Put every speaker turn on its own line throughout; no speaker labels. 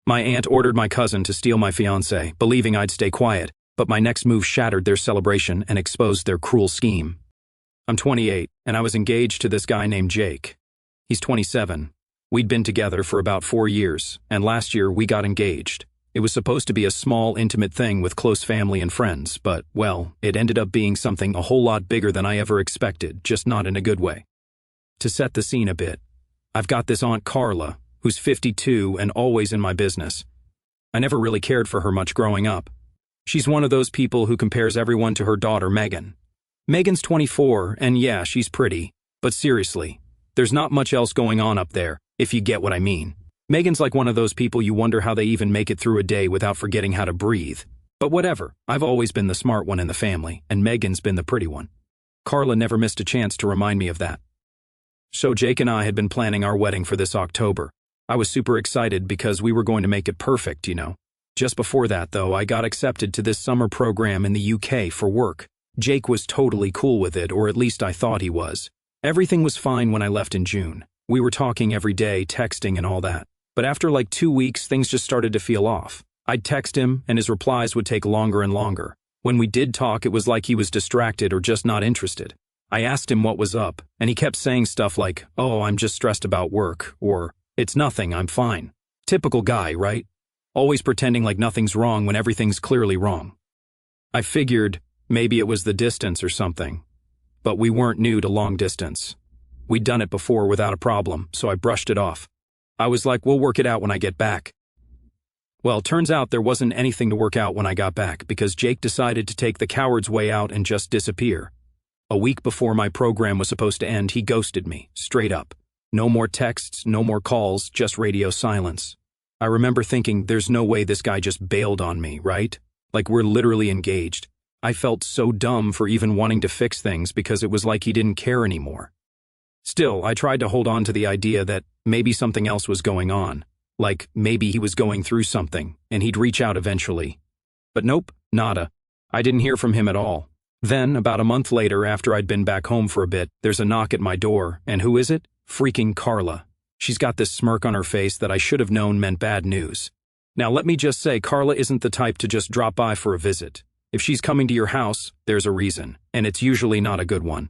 My aunt ordered my cousin to steal my fiancé, believing I'd stay quiet, but my next move shattered their celebration and exposed their cruel scheme. I'm 28, and I was engaged to this guy named Jake. He's 27. We'd been together for about 4 years, and last year we got engaged. It was supposed to be a small, intimate thing with close family and friends, but, well, it ended up being something a whole lot bigger than I ever expected, just not in a good way. To set the scene a bit, I've got this Aunt Carla, who's 52 and always in my business. I never really cared for her much growing up. She's one of those people who compares everyone to her daughter Megan. Megan's 24, and yeah, she's pretty, but seriously, there's not much else going on up there, if you get what I mean. Megan's like one of those people you wonder how they even make it through a day without forgetting how to breathe. But whatever, I've always been the smart one in the family, and Megan's been the pretty one. Carla never missed a chance to remind me of that. So Jake and I had been planning our wedding for this October. I was super excited because we were going to make it perfect, you know. Just before that, though, I got accepted to this summer program in the UK for work. Jake was totally cool with it, or at least I thought he was. Everything was fine when I left in June. We were talking every day, texting and all that. But after like 2 weeks, things just started to feel off. I'd text him, and his replies would take longer and longer. When we did talk, it was like he was distracted or just not interested. I asked him what was up, and he kept saying stuff like, "Oh, I'm just stressed about work," or "It's nothing, I'm fine." Typical guy, right? Always pretending like nothing's wrong when everything's clearly wrong. I figured maybe it was the distance or something. But we weren't new to long distance. We'd done it before without a problem, so I brushed it off. I was like, we'll work it out when I get back. Well, turns out there wasn't anything to work out when I got back because Jake decided to take the coward's way out and just disappear. A week before my program was supposed to end, he ghosted me, straight up. No more texts, no more calls, just radio silence. I remember thinking, there's no way this guy just bailed on me, right? Like we're literally engaged. I felt so dumb for even wanting to fix things because it was like he didn't care anymore. Still, I tried to hold on to the idea that maybe something else was going on. Like maybe he was going through something and he'd reach out eventually. But nope, nada. I didn't hear from him at all. Then, about a month later, after I'd been back home for a bit, there's a knock at my door, and who is it? Freaking Carla. She's got this smirk on her face that I should have known meant bad news. Now let me just say, Carla isn't the type to just drop by for a visit. If she's coming to your house, there's a reason, and it's usually not a good one.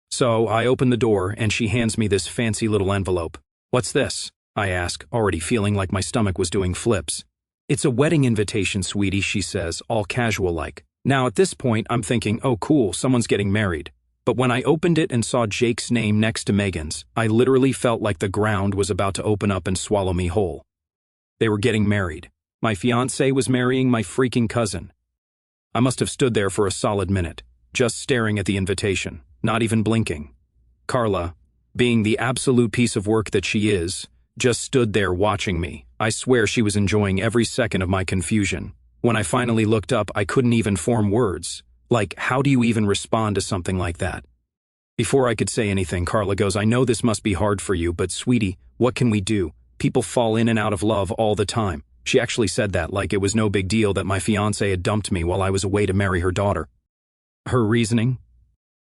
So I open the door, and she hands me this fancy little envelope. "What's this?" I ask, already feeling like my stomach was doing flips. "It's a wedding invitation, sweetie," she says, all casual-like. Now at this point, I'm thinking, oh cool, someone's getting married. But when I opened it and saw Jake's name next to Megan's, I literally felt like the ground was about to open up and swallow me whole. They were getting married. My fiancé was marrying my freaking cousin. I must have stood there for a solid minute, just staring at the invitation, not even blinking. Carla, being the absolute piece of work that she is, just stood there watching me. I swear she was enjoying every second of my confusion. When I finally looked up, I couldn't even form words. Like, how do you even respond to something like that? Before I could say anything, Carla goes, "I know this must be hard for you, but sweetie, what can we do? People fall in and out of love all the time." She actually said that like it was no big deal that my fiancé had dumped me while I was away to marry her daughter. Her reasoning?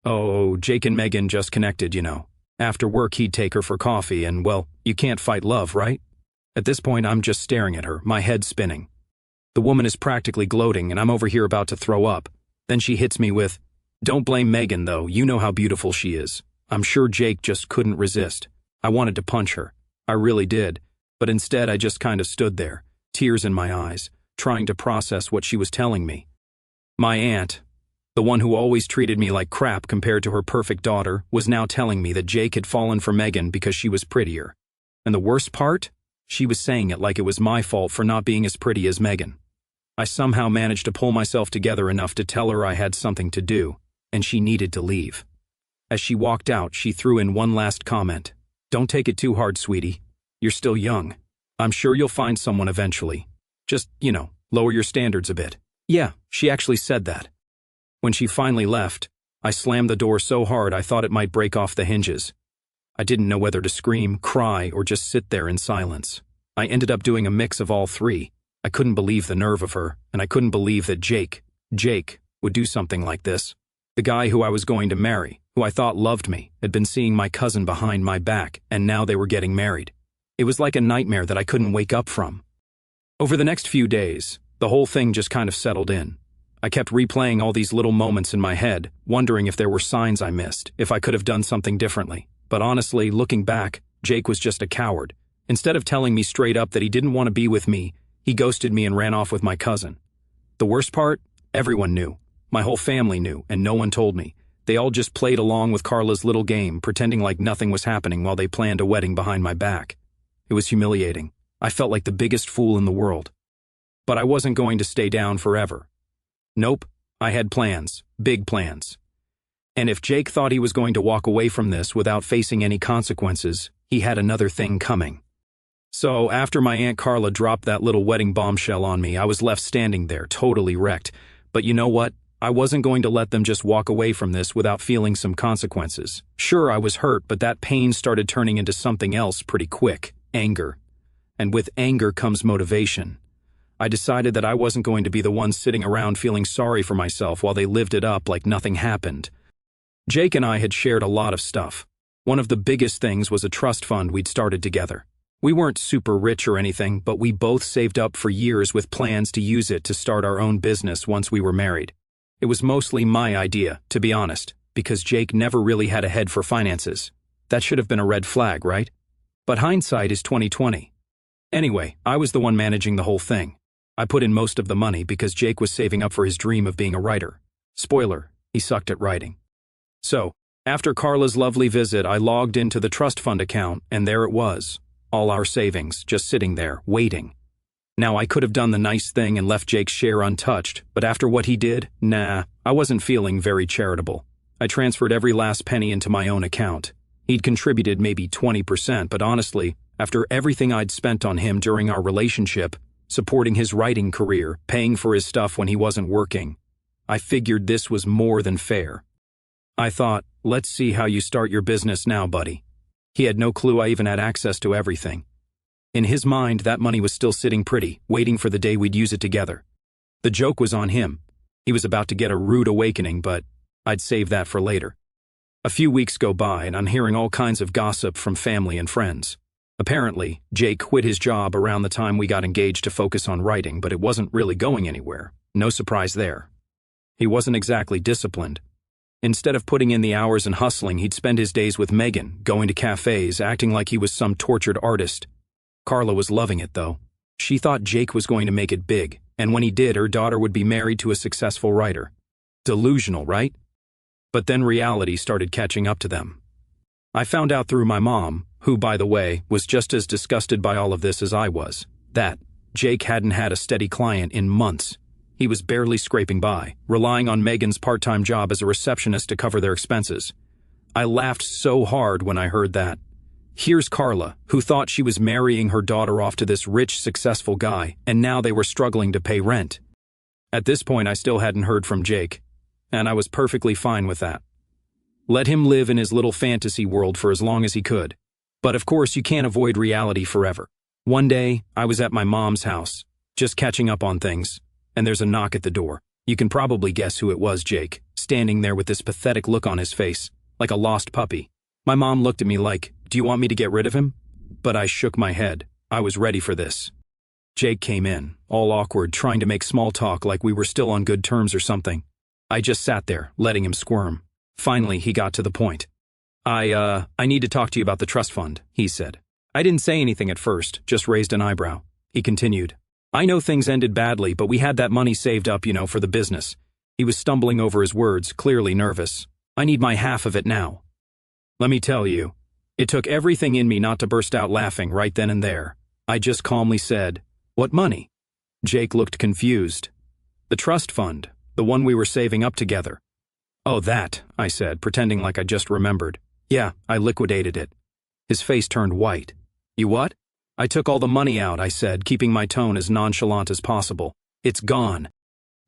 Oh, Jake and Megan just connected, you know. After work, he'd take her for coffee and, well, you can't fight love, right? At this point, I'm just staring at her, my head spinning. The woman is practically gloating, and I'm over here about to throw up. Then she hits me with, "Don't blame Megan, though. You know how beautiful she is." I'm sure Jake just couldn't resist. I wanted to punch her. I really did. But instead, I just kind of stood there, tears in my eyes, trying to process what she was telling me. My aunt, the one who always treated me like crap compared to her perfect daughter, was now telling me that Jake had fallen for Megan because she was prettier. And the worst part? She was saying it like it was my fault for not being as pretty as Megan. I somehow managed to pull myself together enough to tell her I had something to do, and she needed to leave. As she walked out, she threw in one last comment. "Don't take it too hard, sweetie. You're still young. I'm sure you'll find someone eventually. Just, lower your standards a bit." Yeah, she actually said that. When she finally left, I slammed the door so hard I thought it might break off the hinges. I didn't know whether to scream, cry, or just sit there in silence. I ended up doing a mix of all three. I couldn't believe the nerve of her, and I couldn't believe that Jake, would do something like this. The guy who I was going to marry, who I thought loved me, had been seeing my cousin behind my back, and now they were getting married. It was like a nightmare that I couldn't wake up from. Over the next few days, the whole thing just kind of settled in. I kept replaying all these little moments in my head, wondering if there were signs I missed, if I could have done something differently. But honestly, looking back, Jake was just a coward. Instead of telling me straight up that he didn't want to be with me, he ghosted me and ran off with my cousin. The worst part? Everyone knew. My whole family knew, and no one told me. They all just played along with Carla's little game, pretending like nothing was happening while they planned a wedding behind my back. It was humiliating. I felt like the biggest fool in the world. But I wasn't going to stay down forever. Nope, I had plans, big plans. And if Jake thought he was going to walk away from this without facing any consequences, he had another thing coming. So after my Aunt Carla dropped that little wedding bombshell on me, I was left standing there, totally wrecked. But you know what? I wasn't going to let them just walk away from this without feeling some consequences. Sure, I was hurt, but that pain started turning into something else pretty quick, anger. And with anger comes motivation. I decided that I wasn't going to be the one sitting around feeling sorry for myself while they lived it up like nothing happened. Jake and I had shared a lot of stuff. One of the biggest things was a trust fund we'd started together. We weren't super rich or anything, but we both saved up for years with plans to use it to start our own business once we were married. It was mostly my idea, to be honest, because Jake never really had a head for finances. That should have been a red flag, right? But hindsight is 20/20. Anyway, I was the one managing the whole thing. I put in most of the money because Jake was saving up for his dream of being a writer. Spoiler, he sucked at writing. So, after Carla's lovely visit, I logged into the trust fund account, and there it was. All our savings, just sitting there, waiting. Now, I could have done the nice thing and left Jake's share untouched, but after what he did, nah, I wasn't feeling very charitable. I transferred every last penny into my own account. He'd contributed maybe 20%, but honestly, after everything I'd spent on him during our relationship, supporting his writing career, paying for his stuff when he wasn't working, I figured this was more than fair. I thought, let's see how you start your business now, buddy. He had no clue I even had access to everything. In his mind, that money was still sitting pretty, waiting for the day we'd use it together. The joke was on him. He was about to get a rude awakening, but I'd save that for later. A few weeks go by, and I'm hearing all kinds of gossip from family and friends. Apparently, Jake quit his job around the time we got engaged to focus on writing, but it wasn't really going anywhere. No surprise there. He wasn't exactly disciplined. Instead of putting in the hours and hustling, he'd spend his days with Megan, going to cafes, acting like he was some tortured artist. Carla was loving it, though. She thought Jake was going to make it big, and when he did, her daughter would be married to a successful writer. Delusional, right? But then reality started catching up to them. I found out through my mom, who, by the way, was just as disgusted by all of this as I was, that Jake hadn't had a steady client in months. He was barely scraping by, relying on Megan's part-time job as a receptionist to cover their expenses. I laughed so hard when I heard that. Here's Carla, who thought she was marrying her daughter off to this rich, successful guy, and now they were struggling to pay rent. At this point, I still hadn't heard from Jake, and I was perfectly fine with that. Let him live in his little fantasy world for as long as he could. But of course, you can't avoid reality forever. One day, I was at my mom's house, just catching up on things, and there's a knock at the door. You can probably guess who it was, Jake, standing there with this pathetic look on his face, like a lost puppy. My mom looked at me like, "Do you want me to get rid of him?" But I shook my head. I was ready for this. Jake came in, all awkward, trying to make small talk like we were still on good terms or something. I just sat there, letting him squirm. Finally, he got to the point. I need to talk to you about the trust fund," he said. I didn't say anything at first, just raised an eyebrow. He continued. "I know things ended badly, but we had that money saved up, for the business." He was stumbling over his words, clearly nervous. "I need my half of it now." Let me tell you, it took everything in me not to burst out laughing right then and there. I just calmly said, "What money?" Jake looked confused. "The trust fund, the one we were saving up together." "Oh, that," I said, pretending like I just remembered. "Yeah, I liquidated it." His face turned white. "You what?" "I took all the money out," I said, keeping my tone as nonchalant as possible. "It's gone."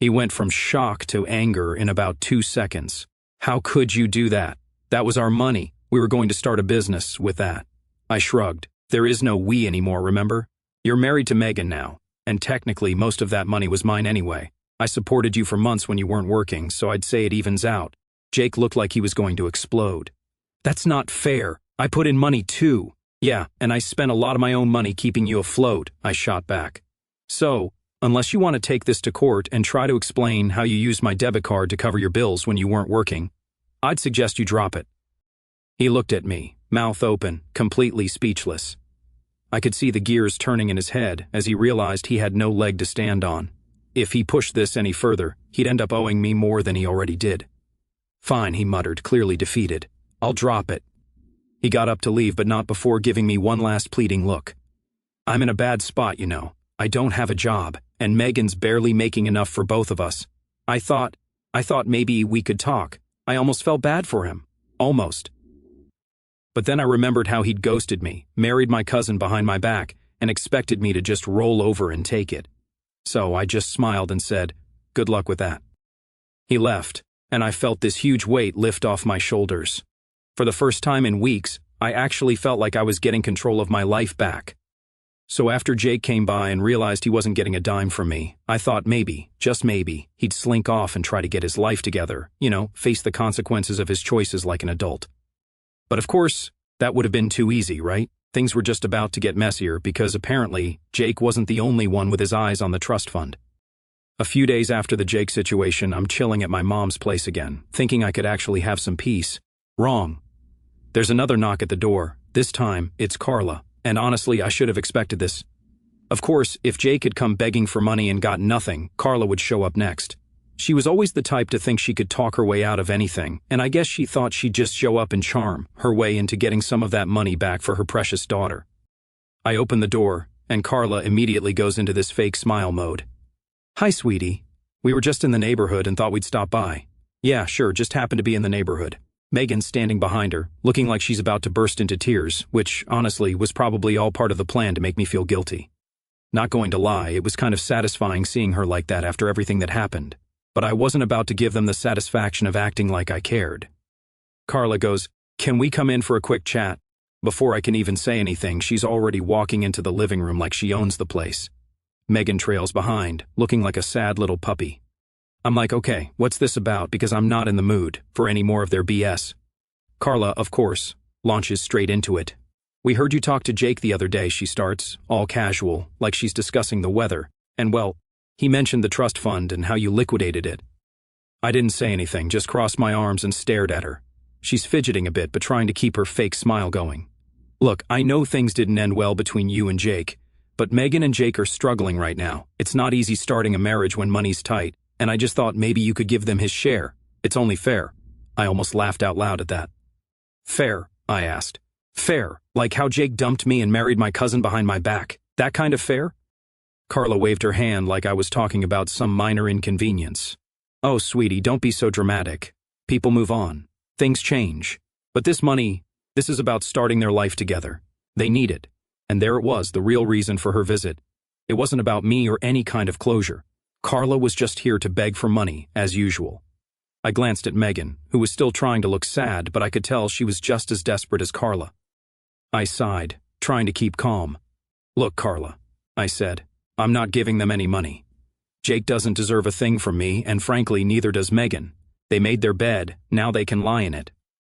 He went from shock to anger in about 2 seconds. "How could you do that? That was our money. We were going to start a business with that." I shrugged. "There is no we anymore, remember? You're married to Megan now, and technically most of that money was mine anyway. I supported you for months when you weren't working, so I'd say it evens out." Jake looked like he was going to explode. "That's not fair. I put in money too." "Yeah, and I spent a lot of my own money keeping you afloat," I shot back. So, unless you want to take this to court and try to explain how you used my debit card to cover your bills when you weren't working, I'd suggest you drop it. He looked at me, mouth open, completely speechless. I could see the gears turning in his head as he realized he had no leg to stand on. If he pushed this any further, he'd end up owing me more than he already did. Fine, he muttered, clearly defeated. I'll drop it. He got up to leave, but not before giving me one last pleading look. I'm in a bad spot, you know. I don't have a job, and Megan's barely making enough for both of us. I thought maybe we could talk. I almost felt bad for him. Almost. But then I remembered how he'd ghosted me, married my cousin behind my back, and expected me to just roll over and take it. So I just smiled and said, "Good luck with that." He left, and I felt this huge weight lift off my shoulders. For the first time in weeks, I actually felt like I was getting control of my life back. So after Jake came by and realized he wasn't getting a dime from me, I thought maybe, just maybe, he'd slink off and try to get his life together, face the consequences of his choices like an adult. But of course, that would have been too easy, right? Things were just about to get messier because apparently, Jake wasn't the only one with his eyes on the trust fund. A few days after the Jake situation, I'm chilling at my mom's place again, thinking I could actually have some peace. Wrong. There's another knock at the door. This time, it's Carla. And honestly, I should have expected this. Of course, if Jake had come begging for money and got nothing, Carla would show up next. She was always the type to think she could talk her way out of anything, and I guess she thought she'd just show up and charm her way into getting some of that money back for her precious daughter. I open the door, and Carla immediately goes into this fake smile mode. "Hi, sweetie. We were just in the neighborhood and thought we'd stop by." "Yeah, sure, just happened to be in the neighborhood." Megan's standing behind her, looking like she's about to burst into tears, which, honestly, was probably all part of the plan to make me feel guilty. Not going to lie, it was kind of satisfying seeing her like that after everything that happened, but I wasn't about to give them the satisfaction of acting like I cared. Carla goes, "Can we come in for a quick chat?" Before I can even say anything, she's already walking into the living room like she owns the place. Megan trails behind, looking like a sad little puppy. I'm like, okay, what's this about, because I'm not in the mood for any more of their BS. Carla, of course, launches straight into it. "We heard you talk to Jake the other day," she starts, all casual, like she's discussing the weather, and well, he mentioned the trust fund and how you liquidated it. I didn't say anything, just crossed my arms and stared at her. She's fidgeting a bit, but trying to keep her fake smile going. "Look, I know things didn't end well between you and Jake, but Megan and Jake are struggling right now. It's not easy starting a marriage when money's tight. And I just thought maybe you could give them his share. It's only fair." I almost laughed out loud at that. "Fair?" I asked. "Fair, like how Jake dumped me and married my cousin behind my back. That kind of fair?" Carla waved her hand like I was talking about some minor inconvenience. "Oh, sweetie, don't be so dramatic. People move on. Things change. But this money, this is about starting their life together. They need it." And there it was, the real reason for her visit. It wasn't about me or any kind of closure. Carla was just here to beg for money, as usual. I glanced at Megan, who was still trying to look sad, but I could tell she was just as desperate as Carla. I sighed, trying to keep calm. "Look, Carla," I said, "I'm not giving them any money. Jake doesn't deserve a thing from me, and frankly, neither does Megan. They made their bed, now they can lie in it."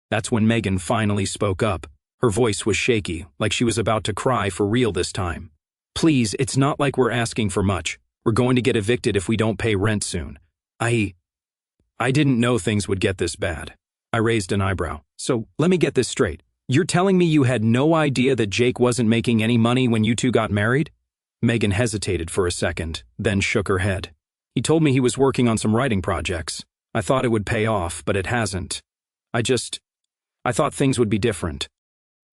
That's when Megan finally spoke up. Her voice was shaky, like she was about to cry for real this time. "Please, it's not like we're asking for much. We're going to get evicted if we don't pay rent soon. I didn't know things would get this bad." I raised an eyebrow. "So, let me get this straight. You're telling me you had no idea that Jake wasn't making any money when you two got married?" Megan hesitated for a second, then shook her head. "He told me he was working on some writing projects. I thought it would pay off, but it hasn't. I thought things would be different."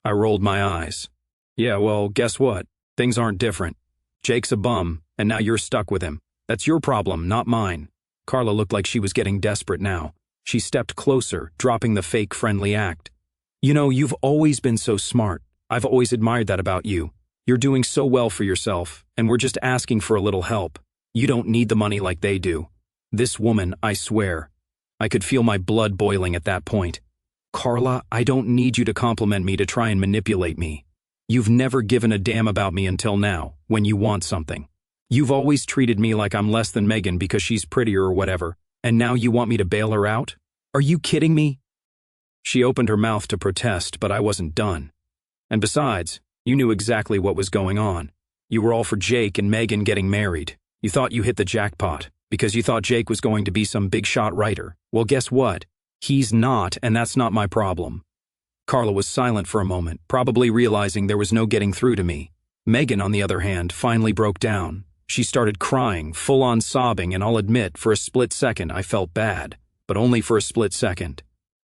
I rolled my eyes. "Yeah, well, guess what? Things aren't different. Jake's a bum, and now you're stuck with him. That's your problem, not mine." Carla looked like she was getting desperate now. She stepped closer, dropping the fake friendly act. "You know, you've always been so smart. I've always admired that about you. You're doing so well for yourself, and we're just asking for a little help. You don't need the money like they do." This woman, I swear. I could feel my blood boiling at that point. "Carla, I don't need you to compliment me to try and manipulate me. You've never given a damn about me until now, when you want something. You've always treated me like I'm less than Megan because she's prettier or whatever, and now you want me to bail her out? Are you kidding me?" She opened her mouth to protest, but I wasn't done. "And besides, you knew exactly what was going on. You were all for Jake and Megan getting married. You thought you hit the jackpot, because you thought Jake was going to be some big-shot writer. Well, guess what? He's not, and that's not my problem. Carla was silent for a moment, probably realizing there was no getting through to me. Megan, on the other hand, finally broke down. She started crying, full-on sobbing, and I'll admit, for a split second, I felt bad. But only for a split second.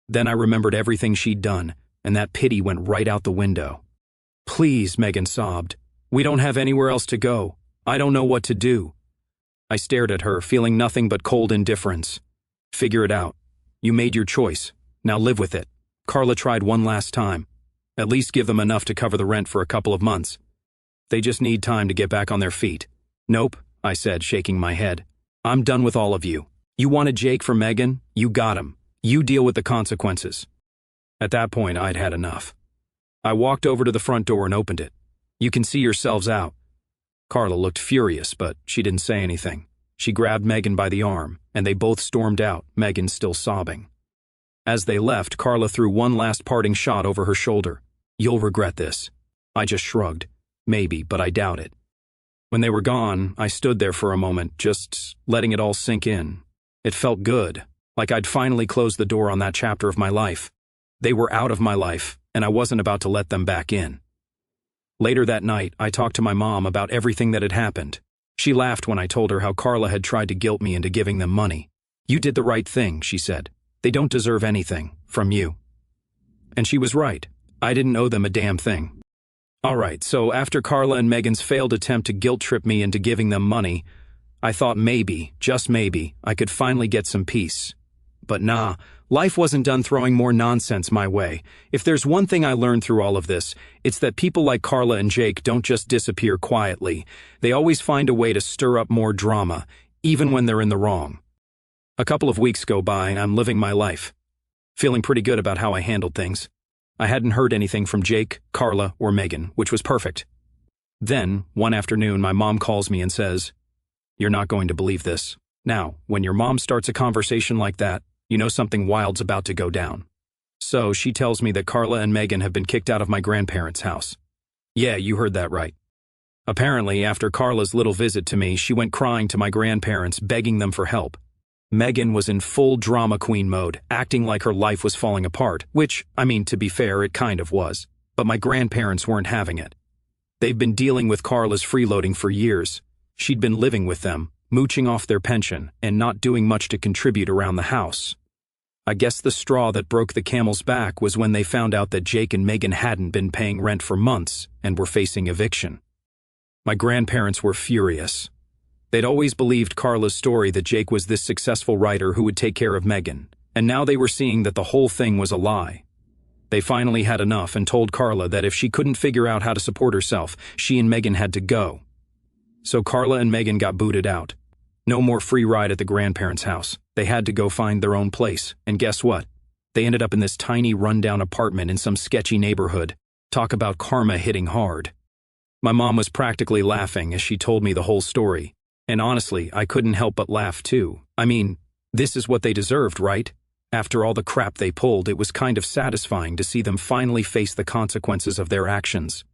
Then I remembered everything she'd done, and that pity went right out the window. "Please," Megan sobbed. "We don't have anywhere else to go. I don't know what to do." I stared at her, feeling nothing but cold indifference. "Figure it out. You made your choice. Now live with it." Carla tried one last time. "At least give them enough to cover the rent for a couple of months. They just need time to get back on their feet." "Nope," I said, shaking my head. "I'm done with all of you. You wanted Jake for Megan? You got him. You deal with the consequences." At that point, I'd had enough. I walked over to the front door and opened it. "You can see yourselves out." Carla looked furious, but she didn't say anything. She grabbed Megan by the arm, and they both stormed out, Megan still sobbing. As they left, Carla threw one last parting shot over her shoulder. "You'll regret this." I just shrugged. Maybe, but I doubt it. When they were gone, I stood there for a moment, just letting it all sink in. It felt good, like I'd finally closed the door on that chapter of my life. They were out of my life, and I wasn't about to let them back in. Later that night, I talked to my mom about everything that had happened. She laughed when I told her how Carla had tried to guilt me into giving them money. "You did the right thing," she said. "They don't deserve anything from you." And she was right. I didn't owe them a damn thing. Alright, so after Carla and Megan's failed attempt to guilt-trip me into giving them money, I thought maybe, just maybe, I could finally get some peace. But nah, life wasn't done throwing more nonsense my way. If there's one thing I learned through all of this, it's that people like Carla and Jake don't just disappear quietly. They always find a way to stir up more drama, even when they're in the wrong. A couple of weeks go by, and I'm living my life. Feeling pretty good about how I handled things. I hadn't heard anything from Jake, Carla, or Megan, which was perfect. Then, one afternoon, my mom calls me and says, "You're not going to believe this." Now, when your mom starts a conversation like that, you know something wild's about to go down. So she tells me that Carla and Megan have been kicked out of my grandparents' house. Yeah, you heard that right. Apparently, after Carla's little visit to me, she went crying to my grandparents, begging them for help. Megan was in full drama queen mode, acting like her life was falling apart, which, I mean, to be fair, it kind of was. But my grandparents weren't having it. They've been dealing with Carla's freeloading for years. She'd been living with them, mooching off their pension, and not doing much to contribute around the house. I guess the straw that broke the camel's back was when they found out that Jake and Megan hadn't been paying rent for months and were facing eviction. My grandparents were furious. They'd always believed Carla's story that Jake was this successful writer who would take care of Megan, and now they were seeing that the whole thing was a lie. They finally had enough and told Carla that if she couldn't figure out how to support herself, she and Megan had to go. So Carla and Megan got booted out. No more free ride at the grandparents' house. They had to go find their own place, and guess what? They ended up in this tiny rundown apartment in some sketchy neighborhood. Talk about karma hitting hard. My mom was practically laughing as she told me the whole story. And honestly, I couldn't help but laugh too. I mean, this is what they deserved, right? After all the crap they pulled, it was kind of satisfying to see them finally face the consequences of their actions.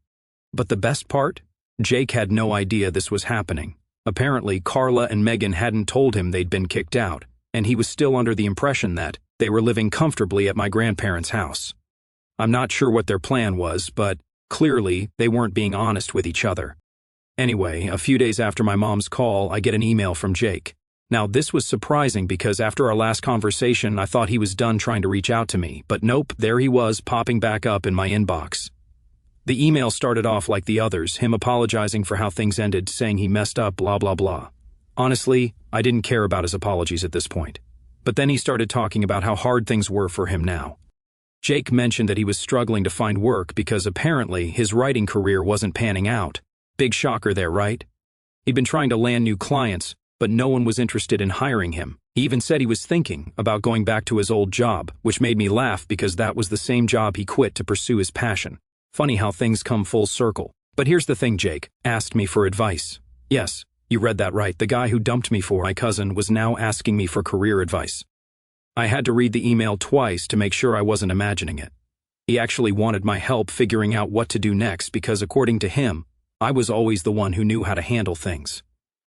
But the best part? Jake had no idea this was happening. Apparently, Carla and Megan hadn't told him they'd been kicked out, and he was still under the impression that they were living comfortably at my grandparents' house. I'm not sure what their plan was, but clearly they weren't being honest with each other. Anyway, a few days after my mom's call, I get an email from Jake. Now, this was surprising because after our last conversation, I thought he was done trying to reach out to me, but nope, there he was popping back up in my inbox. The email started off like the others, him apologizing for how things ended, saying he messed up, blah blah blah. Honestly, I didn't care about his apologies at this point. But then he started talking about how hard things were for him now. Jake mentioned that he was struggling to find work because apparently his writing career wasn't panning out. Big shocker there, right? He'd been trying to land new clients, but no one was interested in hiring him. He even said he was thinking about going back to his old job, which made me laugh because that was the same job he quit to pursue his passion. Funny how things come full circle. But here's the thing, Jake asked me for advice. Yes, you read that right. The guy who dumped me for my cousin was now asking me for career advice. I had to read the email twice to make sure I wasn't imagining it. He actually wanted my help figuring out what to do next because according to him, I was always the one who knew how to handle things.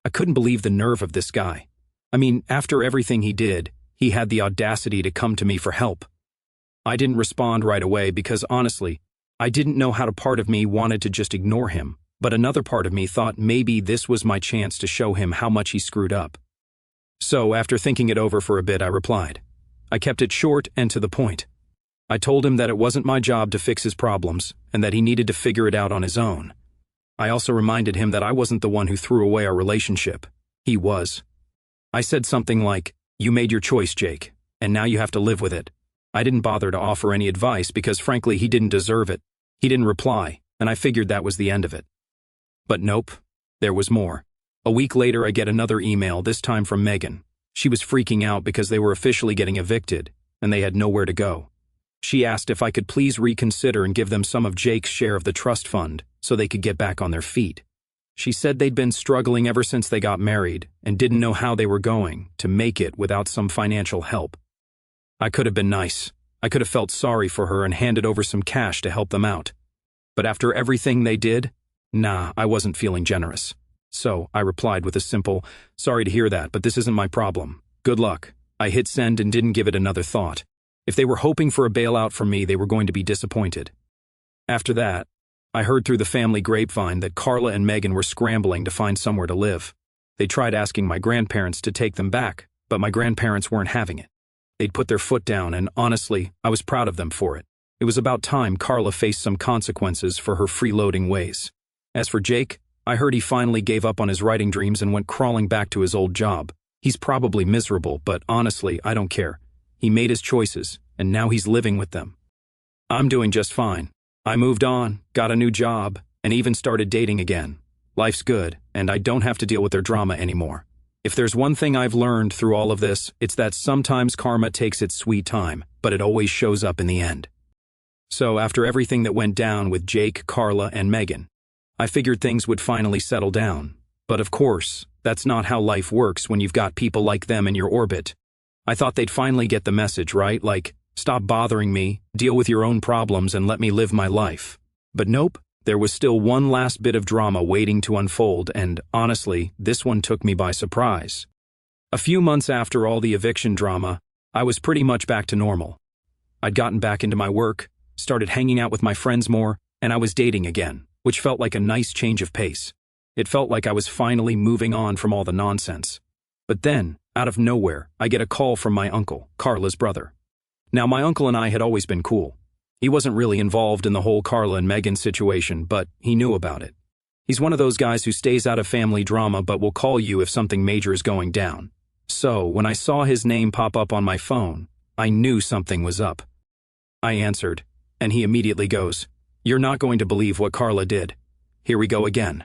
I couldn't believe the nerve of this guy. I mean, after everything he did, he had the audacity to come to me for help. I didn't respond right away because, honestly, I didn't know how. Part of me wanted to just ignore him, but another part of me thought maybe this was my chance to show him how much he screwed up. So, after thinking it over for a bit, I replied. I kept it short and to the point. I told him that it wasn't my job to fix his problems and that he needed to figure it out on his own. I also reminded him that I wasn't the one who threw away our relationship. He was. I said something like, "You made your choice, Jake, and now you have to live with it." I didn't bother to offer any advice because, frankly, he didn't deserve it. He didn't reply, and I figured that was the end of it. But nope, there was more. A week later, I get another email, this time from Megan. She was freaking out because they were officially getting evicted, and they had nowhere to go. She asked if I could please reconsider and give them some of Jake's share of the trust fund so they could get back on their feet. She said they'd been struggling ever since they got married and didn't know how they were going to make it without some financial help. I could have been nice. I could have felt sorry for her and handed over some cash to help them out. But after everything they did, nah, I wasn't feeling generous. So I replied with a simple, "Sorry to hear that, but this isn't my problem. Good luck." I hit send and didn't give it another thought. If they were hoping for a bailout from me, they were going to be disappointed. After that, I heard through the family grapevine that Carla and Megan were scrambling to find somewhere to live. They tried asking my grandparents to take them back, but my grandparents weren't having it. They'd put their foot down, and honestly, I was proud of them for it. It was about time Carla faced some consequences for her freeloading ways. As for Jake, I heard he finally gave up on his writing dreams and went crawling back to his old job. He's probably miserable, but honestly, I don't care. He made his choices, and now he's living with them. I'm doing just fine. I moved on, got a new job, and even started dating again. Life's good, and I don't have to deal with their drama anymore. If there's one thing I've learned through all of this, it's that sometimes karma takes its sweet time, but it always shows up in the end. So after everything that went down with Jake, Carla, and Megan, I figured things would finally settle down. But of course, that's not how life works when you've got people like them in your orbit. I thought they'd finally get the message, right? Like, stop bothering me, deal with your own problems, and let me live my life. But nope, there was still one last bit of drama waiting to unfold, and honestly, this one took me by surprise. A few months after all the eviction drama, I was pretty much back to normal. I'd gotten back into my work, started hanging out with my friends more, and I was dating again, which felt like a nice change of pace. It felt like I was finally moving on from all the nonsense. But then, out of nowhere, I get a call from my uncle, Carla's brother. Now, my uncle and I had always been cool. He wasn't really involved in the whole Carla and Megan situation, but he knew about it. He's one of those guys who stays out of family drama but will call you if something major is going down. So, when I saw his name pop up on my phone, I knew something was up. I answered, and he immediately goes, "You're not going to believe what Carla did. Here we go again."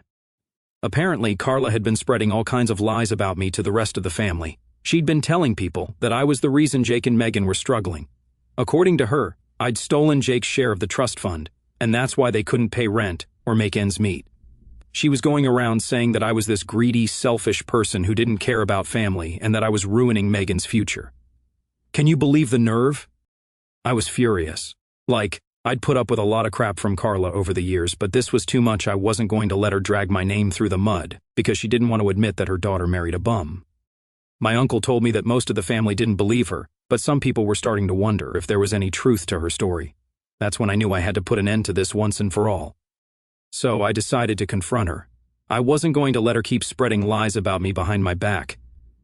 Apparently, Carla had been spreading all kinds of lies about me to the rest of the family. She'd been telling people that I was the reason Jake and Megan were struggling. According to her, I'd stolen Jake's share of the trust fund, and that's why they couldn't pay rent or make ends meet. She was going around saying that I was this greedy, selfish person who didn't care about family and that I was ruining Megan's future. Can you believe the nerve? I was furious. Like, I'd put up with a lot of crap from Carla over the years, but this was too much. I wasn't going to let her drag my name through the mud because she didn't want to admit that her daughter married a bum. My uncle told me that most of the family didn't believe her, but some people were starting to wonder if there was any truth to her story. That's when I knew I had to put an end to this once and for all. So I decided to confront her. I wasn't going to let her keep spreading lies about me behind my back.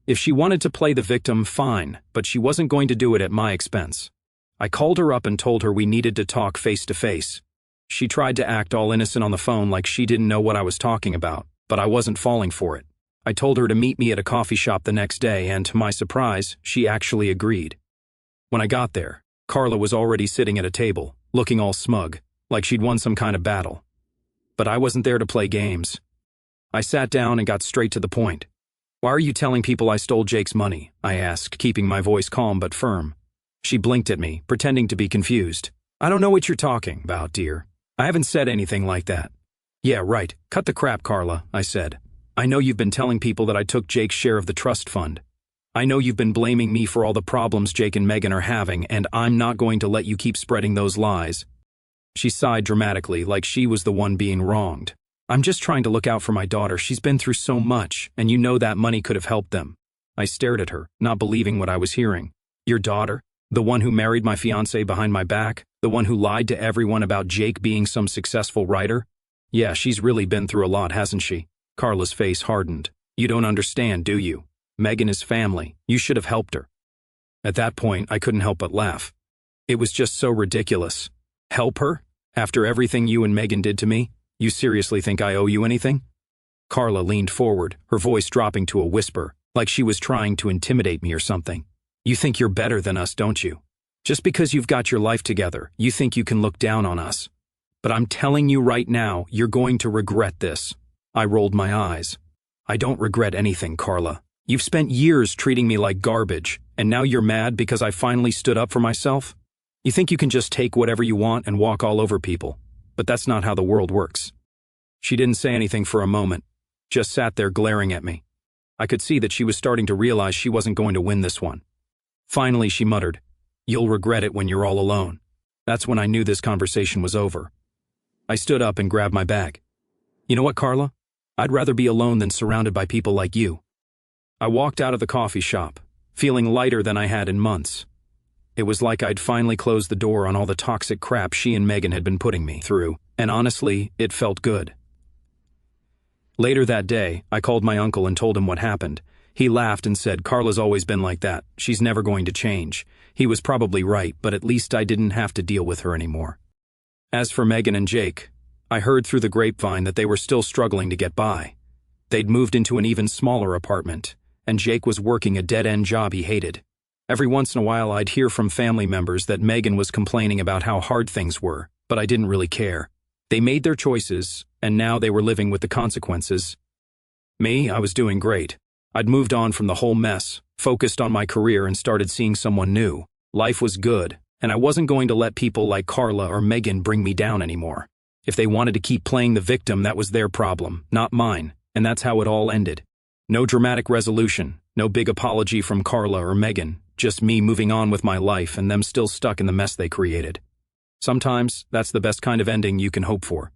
If she wanted to play the victim, fine, but she wasn't going to do it at my expense. I called her up and told her we needed to talk face to face. She tried to act all innocent on the phone like she didn't know what I was talking about, but I wasn't falling for it. I told her to meet me at a coffee shop the next day, and to my surprise, she actually agreed. When I got there, Carla was already sitting at a table, looking all smug, like she'd won some kind of battle. But I wasn't there to play games. I sat down and got straight to the point. "Why are you telling people I stole Jake's money?" I asked, keeping my voice calm but firm. She blinked at me, pretending to be confused. "I don't know what you're talking about, dear. I haven't said anything like that." "Yeah, right. Cut the crap, Carla," I said. "I know you've been telling people that I took Jake's share of the trust fund. I know you've been blaming me for all the problems Jake and Megan are having, and I'm not going to let you keep spreading those lies." She sighed dramatically, like she was the one being wronged. I'm just trying to look out for my daughter. She's been through so much, and you know that money could have helped them. I stared at her, not believing what I was hearing. Your daughter? The one who married my fiancé behind my back? The one who lied to everyone about Jake being some successful writer? Yeah, she's really been through a lot, hasn't she? Carla's face hardened. You don't understand, do you? Megan is family. You should have helped her. At that point, I couldn't help but laugh. It was just so ridiculous. Help her? After everything you and Megan did to me? You seriously think I owe you anything? Carla leaned forward, her voice dropping to a whisper, like she was trying to intimidate me or something. You think you're better than us, don't you? Just because you've got your life together, you think you can look down on us. But I'm telling you right now, you're going to regret this. I rolled my eyes. I don't regret anything, Carla. You've spent years treating me like garbage, and now you're mad because I finally stood up for myself? You think you can just take whatever you want and walk all over people, but that's not how the world works. She didn't say anything for a moment, just sat there glaring at me. I could see that she was starting to realize she wasn't going to win this one. Finally, she muttered, "You'll regret it when you're all alone." That's when I knew this conversation was over. I stood up and grabbed my bag. You know what, Carla? I'd rather be alone than surrounded by people like you. I walked out of the coffee shop, feeling lighter than I had in months. It was like I'd finally closed the door on all the toxic crap she and Megan had been putting me through, and honestly, it felt good. Later that day, I called my uncle and told him what happened. He laughed and said, "Carla's always been like that. She's never going to change." He was probably right, but at least I didn't have to deal with her anymore. As for Megan and Jake, I heard through the grapevine that they were still struggling to get by. They'd moved into an even smaller apartment, and Jake was working a dead-end job he hated. Every once in a while I'd hear from family members that Megan was complaining about how hard things were, but I didn't really care. They made their choices, and now they were living with the consequences. Me, I was doing great. I'd moved on from the whole mess, focused on my career, and started seeing someone new. Life was good, and I wasn't going to let people like Carla or Megan bring me down anymore. If they wanted to keep playing the victim, that was their problem, not mine, and that's how it all ended. No dramatic resolution, no big apology from Carla or Megan, just me moving on with my life and them still stuck in the mess they created. Sometimes, that's the best kind of ending you can hope for.